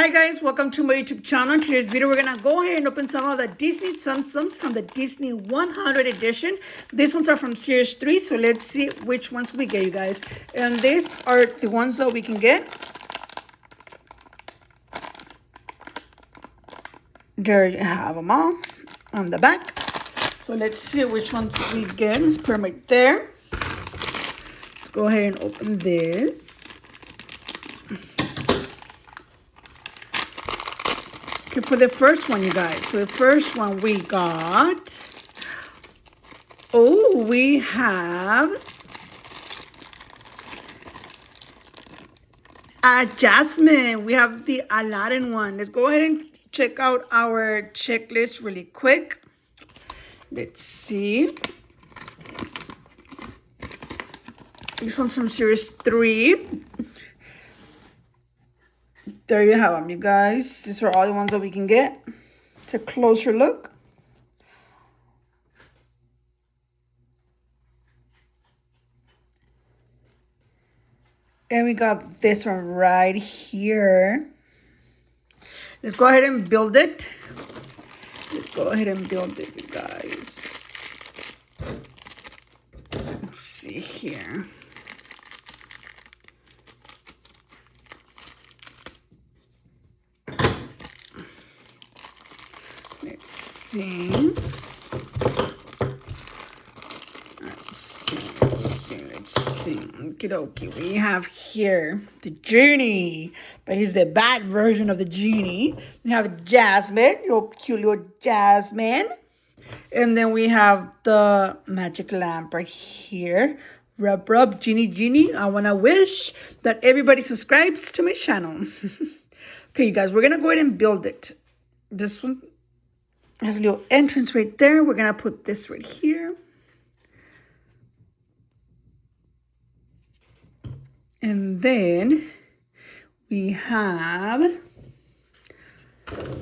Hi guys, welcome to my YouTube channel. In today's video, we're gonna go ahead and open some of the Disney Tsum Tsums from the Disney 100 edition. These ones are from Series 3, so let's see which ones we get, you guys. And these are the ones that we can get. There you have them all on the back. So let's see which ones we get. It's put them right there. Let's go ahead and open this. Okay, for the first one, you guys. For the first one, we got... Oh, we have... Jasmine. We have the Aladdin one. Let's go ahead and check out our checklist really quick. Let's see. This one's from Series 3. There you have them, you guys. These are all the ones that we can get. It's a closer look. And we got this one right here. Let's go ahead and build it. Let's go ahead and build it, you guys. Let's see here. Let's see. Let's see. Okie dokie. We have here the genie, but he's the bad version of the genie. We have Jasmine, your cute little Jasmine. And then we have the magic lamp right here. Rub, rub, genie. I want to wish that everybody subscribes to my channel. Okay, you guys, we're going to go ahead and build it. This one has a little entrance right there. We're going to put this right here. And then we have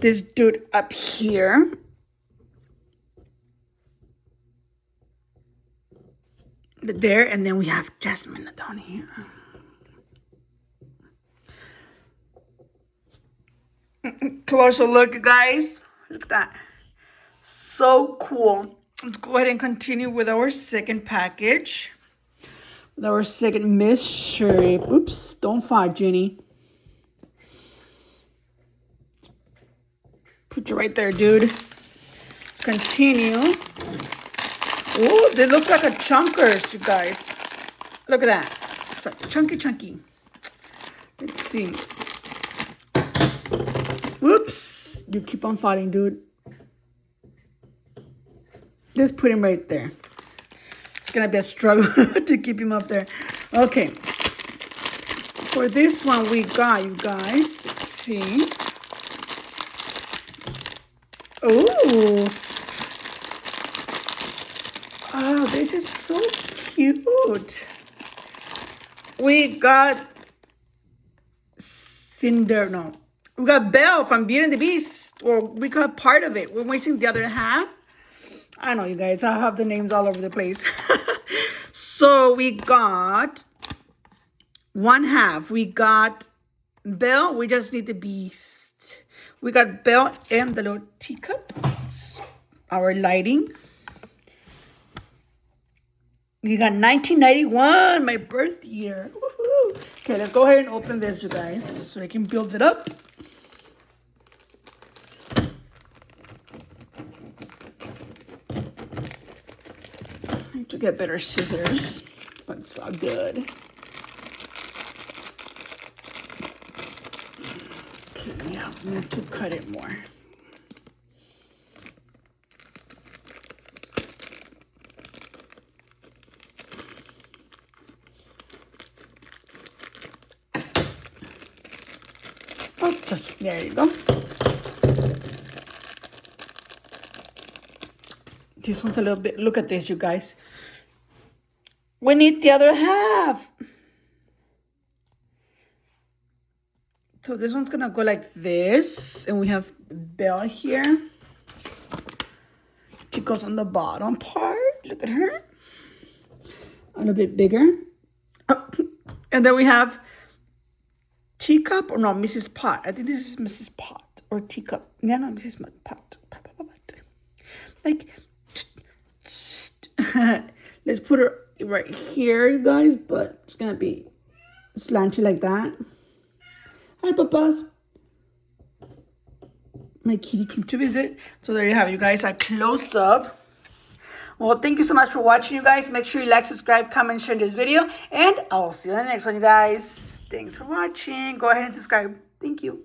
this dude up here. There, and then we have Jasmine down here. Closer look, you guys. Look at that. So cool. Let's go ahead and continue with our second package. With our second mystery. Oops, don't fall, Genie. Put you right there, dude. Let's continue. Oh, this looks like a chunkers, you guys. Look at that. It's like chunky. Let's see. Whoops. You keep on falling, dude. Just put him right there. It's going to be a struggle to keep him up there. Okay. For this one, we got, you guys. Let's see. Oh. Oh, this is so cute. We got we got Belle from Beauty and the Beast. Or we got part of it. We're missing the other half. I know, you guys. I have the names all over the place. So we got one half. We got Belle. We just need the Beast. We got Belle and the little teacup. It's our lighting. We got 1991, my birth year. Woohoo. Okay, let's go ahead and open this, you guys, so I can build it up. I need to get better scissors, but it's all good. Okay, yeah, we need to cut it more. Oh, just there you go. This one's a little bit, look at this, you guys. We need the other half. So this one's gonna go like this, and we have Belle here. She goes on the bottom part. Look at her. A little bit bigger. And then we have Teacup or no, Mrs. Pot. I think this is Mrs. Pot or teacup. Yeah, no, Mrs. Pot. Like, let's put her right here, you guys, but it's gonna be slanted like that. Hi, papas. My kitty came to visit. So there you have it, you guys, a close up. Well, thank you so much for watching, you guys. Make sure you like, subscribe, comment, share this video, and I'll see you in the next one, you guys. Thanks for watching. Go ahead and subscribe. Thank you.